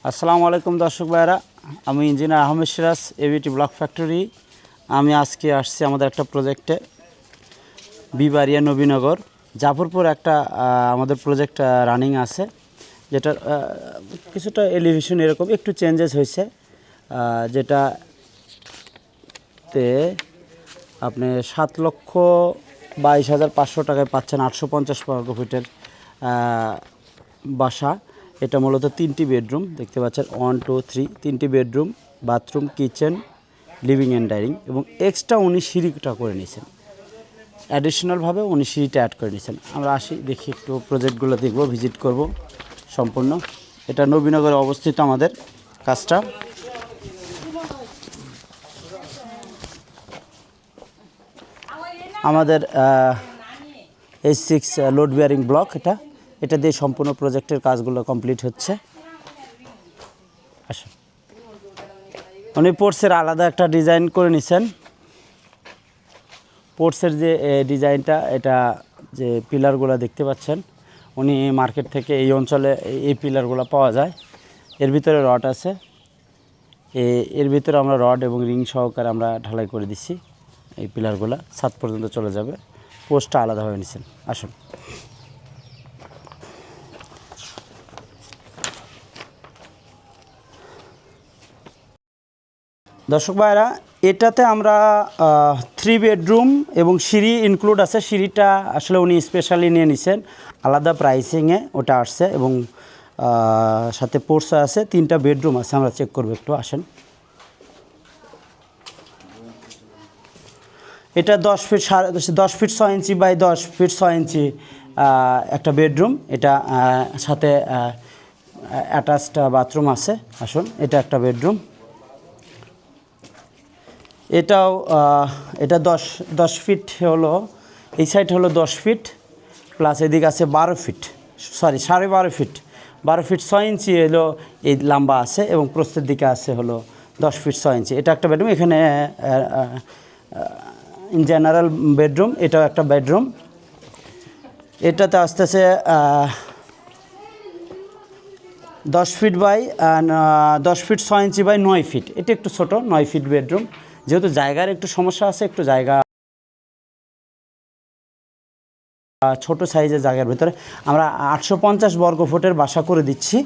আসসালামু আলাইকুম দর্শক ভাইরা, আমি engineer Ahmed Siraj, ABT block factory. আমি আজকে আসছি আমাদের একটা প্রজেক্টে, বিবাড়িয়া নবীনগর জাফরপুর। একটা আমাদের প্রজেক্ট রানিং আছে, যেটা কিছুটা এলিভেশন এরকম একটু চেঞ্জেস হয়েছে, যেটাতে আপনি 7,22,500 টাকায় পাচ্ছেন 850 বর্গ ফুটের বাসা। এটা মূলত 3টি বেডরুম দেখতে পাচ্ছেন, 1 2 3 3টি bedroom, bathroom, kitchen, living and dining, এবং এক্সট্রা উনি সিঁড়িটা করে নিয়েছেন, অ্যাডিশনালভাবে উনি সিঁড়িটা অ্যাড করে নিয়েছেন। আমরা আসি, দেখি একটু প্রজেক্টগুলো দেখব, ভিজিট করব সম্পূর্ণ। এটা নবীনগরে অবস্থিত আমাদের কাজটা। আমাদের H6 লোড বিয়ারিং ব্লক, এটা দিয়ে সম্পূর্ণ প্রজেক্টের কাজগুলো কমপ্লিট হচ্ছে। আসুন, উনি পোর্টসের আলাদা একটা ডিজাইন করে নিছেন। পোর্টসের যে ডিজাইনটা, এটা যে পিলারগুলো দেখতে পাচ্ছেন, উনি মার্কেট থেকে এই অঞ্চলে এই পিলারগুলো পাওয়া যায়। এর ভিতরে রড আছে, এর ভিতরে আমরা রড এবং রিং সহকারে আমরা ঢালাই করে দিচ্ছি। এই পিলারগুলো ছাদ পর্যন্ত চলে যাবে, পোস্টটা আলাদাভাবে নিছেন। আসুন, দর্শক ভাইরা, এটাতে আমরা 3 বেডরুম এবং সিঁড়ি ইনক্লুড আছে। সিঁড়িটা আসলে উনি স্পেশালি নিয়ে নিছেন, আলাদা প্রাইসিংয়ে ওটা আসছে, এবং সাথে পোর্টস আছে। 3টা বেডরুম আছে, আমরা চেক করবো একটু। আসেন, এটা 10 feet 10 feet 6 inch by 10 feet 6 inch একটা বেডরুম। এটা সাথে অ্যাটাচড বাথরুম আছে। আসুন, এটা একটা বেডরুম। এটাও এটা 10 ফিট হলো, এই সাইড হলো 10 ফিট, প্লাস এদিকে আছে 12 ফিট, সরি 12.5 ফিট, 12 ফিট 6 ইঞ্চি হলো এই লম্বা আছে, এবং প্রস্থের দিকে আছে হলো 10 ফিট 6 ইঞ্চি। এটা একটা বেডরুম। এখানে ইন জেনারেল বেডরুম, এটাও একটা বেডরুম। এটাতে আসতেছে 10 feet by 10 feet 6 inch by 9 feet. এটা একটু ছোটো, 9 ফিট বেডরুম। যেহেতু জায়গার একটু সমস্যা আছে, একটু জায়গা ছোট সাইজের জায়গার ভিতরে আমরা 850 বর্গ ফুটের বাসা করে দিচ্ছি,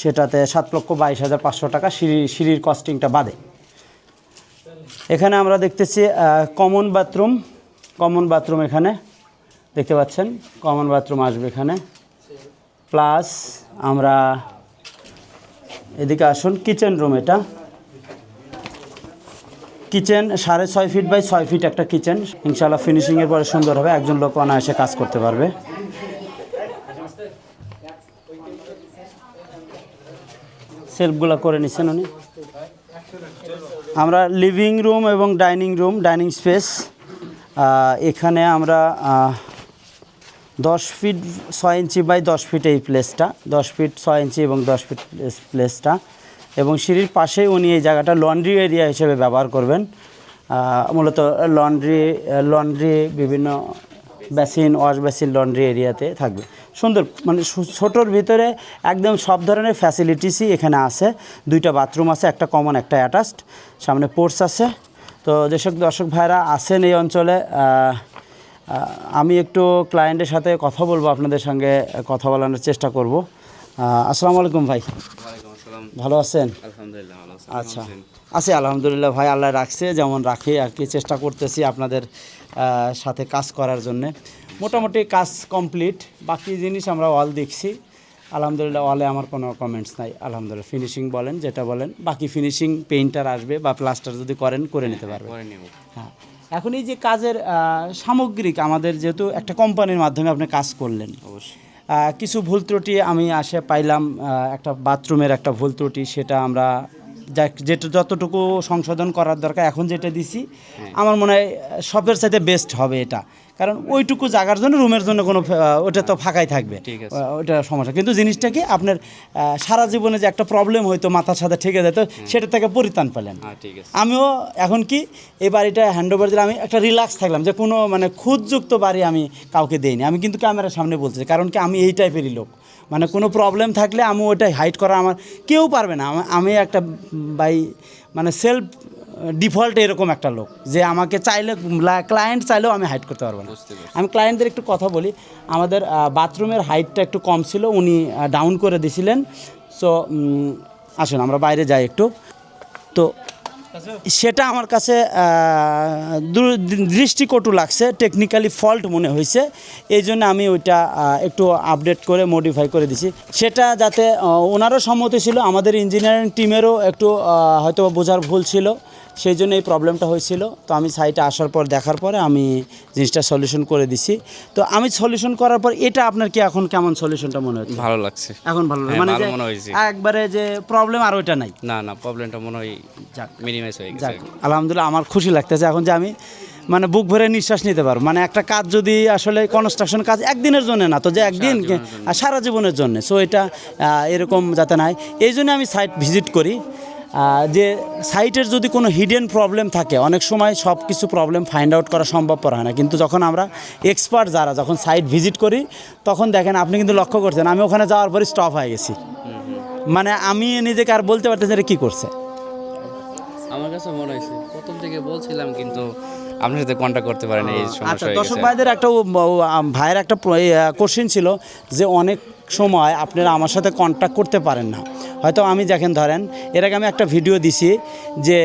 সেটাতে 7,22,500 টাকা সিঁড়ির কস্টিংটা বাদে। এখানে আমরা দেখতেছি কমন বাথরুম এখানে দেখতে পাচ্ছেন, কমন বাথরুম আসবে এখানে। প্লাস আমরা এদিকে আসুন, কিচেন রুম। এটা কিচেন 6.5 ফিট বাই 6 ফিট একটা কিচেন। ইনশাআল্লাহ ফিনিশিংয়ের পরে সুন্দর হবে, একজন লোক অনায়াসে কাজ করতে পারবে। সেলফগুলো করে নিচ্ছেন উনি। আমরা লিভিং রুম এবং ডাইনিং স্পেস, এখানে আমরা 10 ফিট 6 ইঞ্চি বাই 10 ফিট এই প্লেসটা, 10 ফিট 6 ইঞ্চি এবং 10 ফিট প্লেসটা, এবং সিঁড়ির পাশেই উনি এই জায়গাটা লন্ড্রি এরিয়া হিসেবে ব্যবহার করবেন। মূলত লন্ড্রি বিভিন্ন বেসিন, ওয়াশ বেসিন লন্ড্রি এরিয়াতে থাকবে। সুন্দর, মানে ছোটোর ভিতরে একদম সব ধরনের ফ্যাসিলিটিসই এখানে আছে। 2টা বাথরুম আছে, একটা কমন, একটা অ্যাটাচড, সামনে পোর্টস আছে। তো যেসব দর্শক ভাইরা আছেন এই অঞ্চলে, আমি একটু ক্লায়েন্টের সাথে কথা বলবো, আপনাদের সঙ্গে কথা বলানোর চেষ্টা করব। আসসালামু আলাইকুম ভাই। ভালো আছেন? আলহামদুলিল্লাহ ভালো আছি। আচ্ছা, আছি আলহামদুলিল্লাহ ভাই, আল্লাহ রাখছে যেমন রাখি আর কি। চেষ্টা করতেছি আপনাদের সাথে কাজ করার জন্যে। মোটামুটি কাজ কমপ্লিট, বাকি জিনিস আমরা ওয়াল দেখছি আলহামদুলিল্লাহ। ওয়ালে আমার কোনো কমেন্টস নাই আলহামদুলিল্লাহ। ফিনিশিং বলেন, যেটা বলেন, বাকি ফিনিশিং পেইন্টার আসবে বা প্লাস্টার যদি করে নিতে পারবে। হ্যাঁ, এখন এই যে কাজের সামগ্রিক, আমাদের যেহেতু একটা কোম্পানির মাধ্যমে আপনি কাজ করলেন, অবশ্যই কিছু ভুল ত্রুটি আমি পাইলাম। একটা বাথরুমের একটা ভুল ত্রুটি, সেটা আমরা যেটা যতটুকু সংশোধন করার দরকার এখন যেটা দিছি, আমার মনে হয় সবের সাথে বেস্ট হবে এটা। কারণ ওইটুকু জায়গার জন্য, রুমের জন্য কোনো ওটা তো ফাঁকাই থাকবে, ওইটা সমস্যা। কিন্তু জিনিসটা কি, আপনার সারা জীবনে যে একটা প্রবলেম হয়তো মাথার সাথে ঠেকে যেত, সেটা থেকে পরিত্রাণ পেলেন। আমিও এখন কি এই বাড়িটা হ্যান্ড ওভার দিলে আমি একটা রিল্যাক্স থাকলাম, যে কোনো মানে খুঁতযুক্ত বাড়ি আমি কাউকে দেইনি। আমি কিন্তু ক্যামেরার সামনে বলতেছি, কারণ কি আমি এই টাইপেরই লোক। মানে কোনো প্রবলেম থাকলে আমি ওইটাই হাইড করা আমার কেউ পারবে না। আমি একটা বাই মানে সেলফ ডিফল্ট এরকম একটা লোক যে আমাকে চাইলে ক্লায়েন্ট চাইলেও আমি হাইড করতে পারবো না। আমি ক্লায়েন্টদের একটু কথা বলি, আমাদের বাথরুমের হাইটটা একটু কম ছিল, উনি ডাউন করে দিয়েছিলেন। সো আসুন আমরা বাইরে যাই একটু। তো সেটা আমার কাছে দৃষ্টিকটু লাগছে, টেকনিক্যালি ফল্ট মনে হয়েছে, এই জন্য আমি ওইটা একটু আপডেট করে মডিফাই করে দিছি। সেটা যাতে ওনারও সম্মতি ছিল, আমাদের ইঞ্জিনিয়ারিং টিমেরও একটু হয়তো বোঝার ভুল ছিল, সেই জন্য এই প্রবলেমটা হয়েছিল। তো আমি সাইটে আসার পর দেখার পরে আমি জিনিসটা সলিউশন করে দিছি। তো আমি সলিউশন করার পর এটা আপনার কি এখন কেমন সলিউশনটা মনে হচ্ছে? ভালো লাগছে এখন ভালো লাগে, মানে একবারে যে প্রবলেম আর ওইটা নাই। না প্রবলেমটা মনে হয় মিনিমাইজ হয়ে গেছে। আলহামদুলিল্লাহ, আমার খুশি লাগতেছে এখন যে আমি মানে বুক ভরে নিঃশ্বাস নিতে পারবো। মানে একটা কাজ যদি আসলে কনস্ট্রাকশন কাজ একদিনের জন্য না, তো যে একদিন আর সারা জীবনের জন্য, সো এটা এরকম যাতে নাই, এই জন্য আমি সাইট ভিজিট করি। যে সাইটের যদি কোনো হিডেন প্রবলেম থাকে, অনেক সময় সব কিছু প্রবলেম ফাইন্ড আউট করা সম্ভবপর হয় না, কিন্তু যখন আমরা এক্সপার্ট যারা যখন সাইট ভিজিট করি তখন দেখেন, আপনি কিন্তু লক্ষ্য করছেন আমি ওখানে যাওয়ার পরে স্টপ হয়ে গেছি, মানে আমি নিজেকে আর বলতে পারতেছি এটা কী করছে। আমার কাছে মনে হয়েছে প্রথম থেকে বলছিলাম কিন্তু আপনার সাথে কন্ট্যাক্ট করতে পারেন এই সমস্যা। আচ্ছা, দর্শক ভাইদের একটা ভাইয়ের একটা কোশ্চেন ছিল যে অনেক সময় আপনারা আমার সাথে কন্ট্যাক্ট করতে পারেন না, হয়তো আমি দেখেন ধরেন এর আগে আমি একটা ভিডিও দিছি যে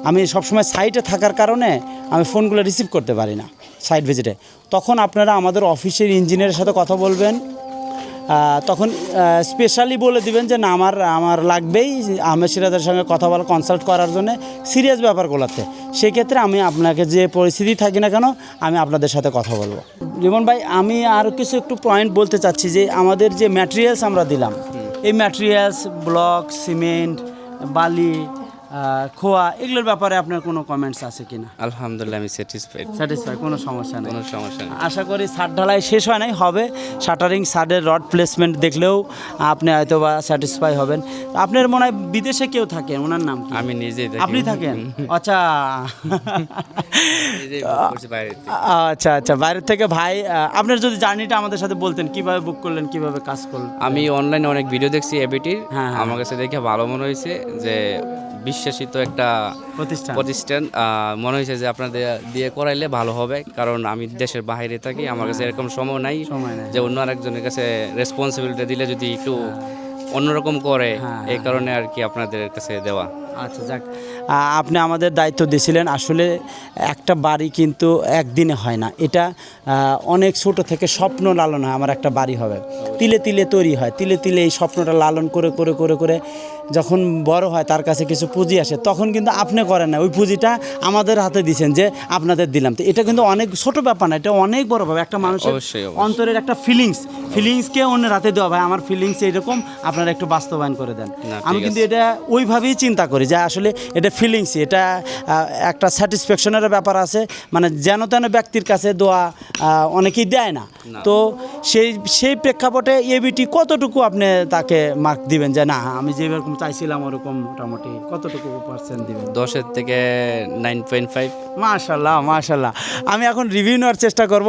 আমি সবসময় সাইটে থাকার কারণে আমি ফোনগুলো রিসিভ করতে পারি না সাইট ভিজিটে, তখন আপনারা আমাদের অফিসের ইঞ্জিনিয়ারের সাথে কথা বলবেন, তখন স্পেশালি বলে দিবেন যে না আমার লাগবেই আহমেদ সিরাজের সঙ্গে কথা বলা, কনসাল্ট করার জন্য সিরিয়াস ব্যাপারগুলোতে। সেক্ষেত্রে আমি আপনাকে যে পরিস্থিতি থাকি না কেন আমি আপনাদের সাথে কথা বলবো। রিমন ভাই, আমি আরও কিছু একটু পয়েন্ট বলতে চাচ্ছি যে আমাদের যে ম্যাটেরিয়ালস আমরা দিলাম, এই ম্যাটেরিয়ালস ব্লক, সিমেন্ট, বালি, খোয়া, এগুলোর ব্যাপারে আপনার কোনো কমেন্টস আছে কিনা? আলহামদুলিল্লাহ আমি স্যাটিসফাইড, কোনো সমস্যা নেই, কোনো সমস্যা নেই। আশা করি ছাদ ঢালাই শেষ হয় নাই, হবে শাটারিং, ছাদের রড প্লেসমেন্ট দেখলেও আপনি হয়তো বা স্যাটিসফাই হবেন। আপনার মনে হয় বিদেশে কেউ থাকে, ওনার নাম কি? আমি নিজেই থাকি। আপনি থাকেন? আচ্ছা আচ্ছা আচ্ছা, বাইরের থেকে ভাই, আপনার যদি জার্নিটা আমাদের সাথে বলতেন, কিভাবে বুক করলেন, কিভাবে কাজ করলেন? আমি অনলাইনে অনেক ভিডিও দেখছি এবিটির, হ্যাঁ, আমার কাছে দেখে ভালো মনে হয়েছে যে বিশ্বাসিত একটা প্রতিষ্ঠান মনে হয়েছে যে আপনাদের দিয়ে করাইলে ভালো হবে, কারণ আমি দেশের বাইরে থাকি, আমার কাছে এরকম সময় নাই যে অন্য আরেকজনের কাছে রেসপন্সিবিলিটি দিলে যদি একটু অন্যরকম করে, এই কারণে আর কি আপনাদের কাছে দেওয়া। আচ্ছা যাক, আপনি আমাদের দায়িত্ব দিয়েছিলেন। আসলে একটা বাড়ি কিন্তু একদিনে হয় না, এটা অনেক ছোট থেকে স্বপ্ন লালন হয়, আমার একটা বাড়ি হবে, তিলে তিলে তৈরি হয়, তিলে তিলে এই স্বপ্নটা লালন করে করে করে করে যখন বড় হয় তার কাছে কিছু পুঁজি আসে, তখন কিন্তু আপনি করেন না, ওই পুঁজিটা আমাদের হাতে দিয়েছেন যে আপনাদের দিলাম। তো এটা কিন্তু অনেক ছোট ব্যাপার না, এটা অনেক বড় ব্যাপার, একটা মানুষের অন্তরের একটা ফিলিংসকে অন্যের হাতে দেওয়া। ভাই আমার ফিলিংস এরকম, আপনারা একটু বাস্তবায়ন করে দেন। আমি কিন্তু এটা ওইভাবেই চিন্তা করি যে আসলে এটা ফিলিংসই, এটা একটা স্যাটিসফ্যাকশনের ব্যাপার আছে, মানে যেন তেন ব্যক্তির কাছে দোয়া অনেকেই দেয় না। তো সেই প্রেক্ষাপটে এবিটি কতটুকু আপনি তাকে মার্ক দিবেন যে না আমি যেরকম চাইছিলাম ওরকম মোটামুটি কতটুকু পার্সেন্ট দিবেন? 10-এর থেকে 9.5। মাশাল্লাহ মাশাল্লাহ, আমি এখন রিভিউ নেওয়ার চেষ্টা করব।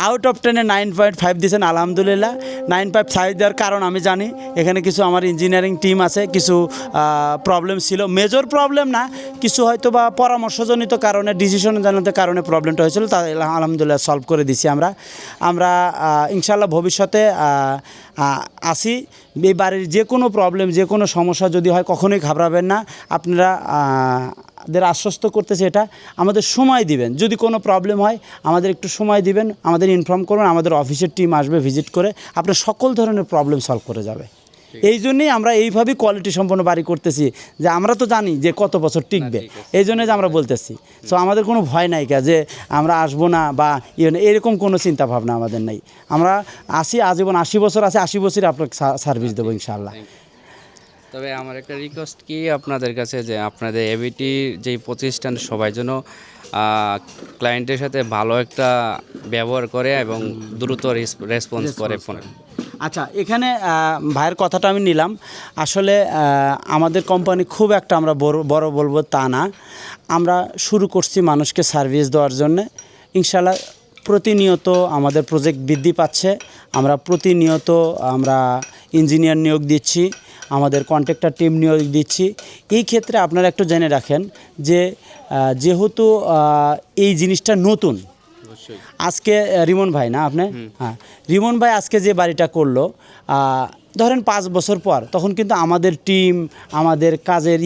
আউট অফ 10-এ 9.5 দিয়েছেন, আলহামদুলিল্লাহ। 9.5 দেওয়ার কারণ আমি জানি এখানে কিছু আমার ইঞ্জিনিয়ারিং টিম আছে, কিছু প্রবলেম ছিল, মেজর প্রবলেম না, কিছু হয়তো বা পরামর্শজনিত কারণে, ডিসিশন জনিত কারণে প্রবলেমটা হয়েছিল, তা আলহামদুলিল্লাহ সলভ করে দিছি আমরা ইনশাল্লাহ ভবিষ্যতে আসি। এই বাড়ির যে কোনো প্রবলেম, যে কোনো সমস্যা যদি হয় কখনোই ঘাবড়াবেন না, আপনারা দের আশ্বস্ত করতেছে এটা, আমাদের সময় দিবেন, যদি কোনো প্রবলেম হয় আমাদের একটু সময় দিবেন, আমাদের ইনফর্ম করবেন, আমাদের অফিসের টিম আসবে ভিজিট করে আপনার সকল ধরনের প্রবলেম সলভ করে যাবে। এই জন্যেই আমরা এইভাবেই কোয়ালিটি সম্পন্ন বাড়ি করতেছি, যে আমরা তো জানি যে কত বছর টিকবে, এই জন্যই যে আমরা বলতেছি। সো আমাদের কোনো ভয় নাই যে আমরা আসবো না বা এরকম কোনো চিন্তা ভাবনা আমাদের নেই। আমরা আসি আজীবন, 80 বছর আছে, 80 বছরই আপনাকে সার্ভিস দেবো ইনশাআল্লাহ। তবে আমার একটা রিকোয়েস্ট কি আপনাদের কাছে, যে আপনাদের এবিটি যেই প্রতিষ্ঠান সবাই যেন ক্লায়েন্টের সাথে ভালো একটা ব্যবহার করে এবং দ্রুত রেসপন্স করে ফোনে। আচ্ছা, এখানে ভাইয়ের কথাটা আমি নিলাম। আসলে আমাদের কোম্পানি খুব একটা আমরা বড় বলবো তা না, আমরা শুরু করছি মানুষকে সার্ভিস দেওয়ার জন্যে। ইনশাআল্লাহ প্রতিনিয়ত আমাদের প্রজেক্ট বৃদ্ধি পাচ্ছে, আমরা প্রতিনিয়ত আমরা ইঞ্জিনিয়ার নিয়োগ দিচ্ছি, আমাদের কন্ট্রাক্টর টিম নিয়োগ দিচ্ছি। এই ক্ষেত্রে আপনারা একটু জেনে রাখেন যে যেহেতু এই জিনিসটা নতুন, আজকে রিমন ভাই না আপনি, হ্যাঁ রিমন ভাই আজকে যে বাড়িটা করলো, ধরেন 5 বছর পর তখন কিন্তু আমাদের টিম, আমাদের কাজের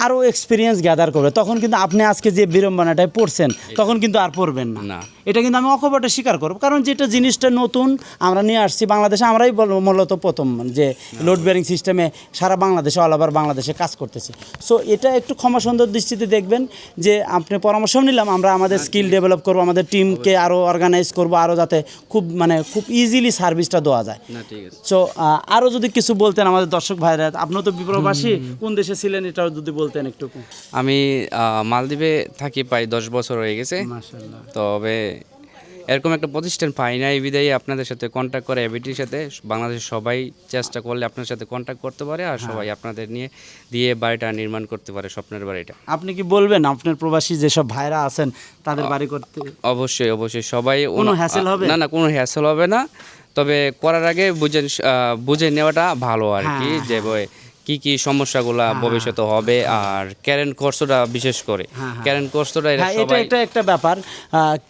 আরও এক্সপিরিয়েন্স গ্যাদার করবে, তখন কিন্তু আপনি আজকে যে বিড়ম্বনাটায় পড়ছেন তখন কিন্তু আর পড়বেন না। এটা কিন্তু আমি অকপটে স্বীকার করব, কারণ যেটা জিনিসটা নতুন আমরা নিয়ে আসছি বাংলাদেশে, আমরাই মূলত প্রথম যে লোড বেয়ারিং সিস্টেমে সারা বাংলাদেশে, অল ওভার বাংলাদেশে কাজ করতেছি। সো এটা একটু ক্ষমা সুন্দর দৃষ্টিতে দেখবেন যে আপনি পরামর্শ নিলাম, আমরা আমাদের স্কিল ডেভেলপ করবো, আমাদের টিমকে আরও অর্গানাইজ করবো, আরও যাতে খুব ইজিলি সার্ভিসটা দেওয়া যায়। সো আরও যদি কিছু বলতেন আমাদের দর্শক ভাইরা, আপনিও তো বিপ্রবাসী, কোন দেশে ছিলেন এটাও যদি বলতেন একটু। আমি মালদ্বীপে থাকি, প্রায় 10 বছর হয়ে গেছে। মাশাআল্লাহ। তবে এরকম একটা প্রতিষ্ঠান পাই না, এই বিধায় আপনাদের সাথে কন্ট্যাক্ট করে, এবিটির সাথে বাংলাদেশের সবাই চেষ্টা করলে আপনার সাথে কন্ট্যাক্ট করতে পারে, আর সবাই আপনাদের দিয়ে বাড়িটা নির্মাণ করতে পারে, স্বপ্নের বাড়িটা। আপনি কি বলবেন আপনার প্রবাসী যেসব ভাইরা আছেন তাদের বাড়ি করতে? অবশ্যই সবাই, কোনো হ্যাসেল হবে না, কোনো হ্যাসেল হবে না, তবে করার আগে বুঝে নেওয়াটা ভালো আর কি, যে কি কি সমস্যাগুলো ভবিষ্যতে হবে, আর ক্যারেন্ট খরচটা বিশেষ করে ক্যারেন্ট খরচটা এটা একটা ব্যাপার,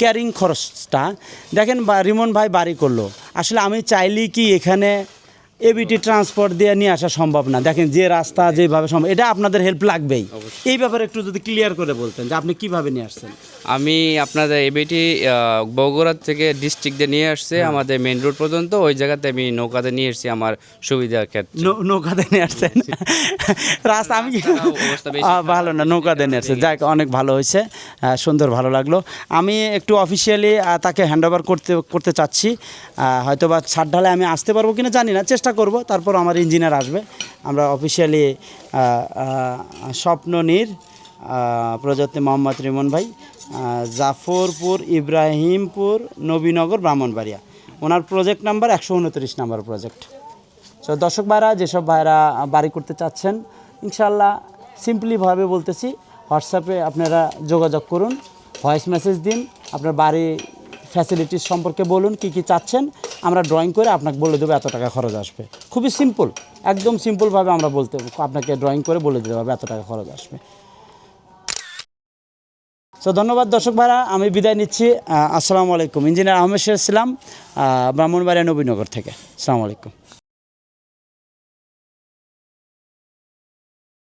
ক্যারিং খরচটা দেখেন। রিমন ভাই বাড়ি করলো, আসলে আমি চাইলেই কি এখানে এবিটি ট্রান্সপোর্ট দিয়ে নিয়ে আসা সম্ভব না। দেখেন যে রাস্তা যেভাবে সম্ভব, এটা আপনাদের হেল্প লাগবেই। এই ব্যাপারে একটু যদি ক্লিয়ার করে বলতেন যে আপনি কিভাবে নিয়ে আসছেন। আমি আপনাদের এবিটি বগুড়া থেকে ডিস্ট্রিক্ট দিয়ে নিয়ে আসছে আমাদের মেইন রোড পর্যন্ত, ওই জায়গাতে আমি নৌকাতে নিয়ে এসেছি আমার সুবিধার ক্ষেত্রে। নৌকাতে নিয়ে আসছেন? রাস্তা আমি ভালো না, নৌকাতে নিয়ে আসছে, যাক অনেক ভালো হয়েছে, সুন্দর, ভালো লাগলো। আমি একটু অফিসিয়ালি তাকে হ্যান্ড ওভার করতে চাচ্ছি, হয়তো বা ছাদ ঢালে আমি আসতে পারবো কিনা জানি না, চেষ্টা করব। তারপর আমার ইঞ্জিনিয়ার আসবে, আমরা অফিসিয়ালি স্বপ্ননীর প্রজাপতি মোহাম্মদ রিমন ভাই, জাফরপুর, ইব্রাহিমপুর, নবীনগর, ব্রাহ্মণবাড়িয়া, ওনার project number 129 number project. So দর্শক ভাইরা, যেসব ভাইরা বাড়ি করতে চাচ্ছেন, ইনশাল্লাহ সিম্পলিভাবে বলতেছি, হোয়াটসঅ্যাপে আপনারা যোগাযোগ করুন, ভয়েস মেসেজ দিন, আপনার বাড়ি ফ্যাসিলিটিস সম্পর্কে বলুন, কি কি চাচ্ছেন, আমরা ড্রয়িং করে আপনাকে বলে দেবো এত টাকা খরচ আসবে। খুবই সিম্পল, একদম সিম্পলভাবে আমরা আপনাকে ড্রয়িং করে বলে দিতে হবে এত টাকা খরচ আসবে। সো ধন্যবাদ দর্শক ভাইরা, আমি বিদায় নিচ্ছি। আসসালামু আলাইকুম। ইঞ্জিনিয়ার আহমেদ শের ছিলাম, ব্রাহ্মণবাড়িয়া, নবীনগর থেকে। আসসালামু আলাইকুম।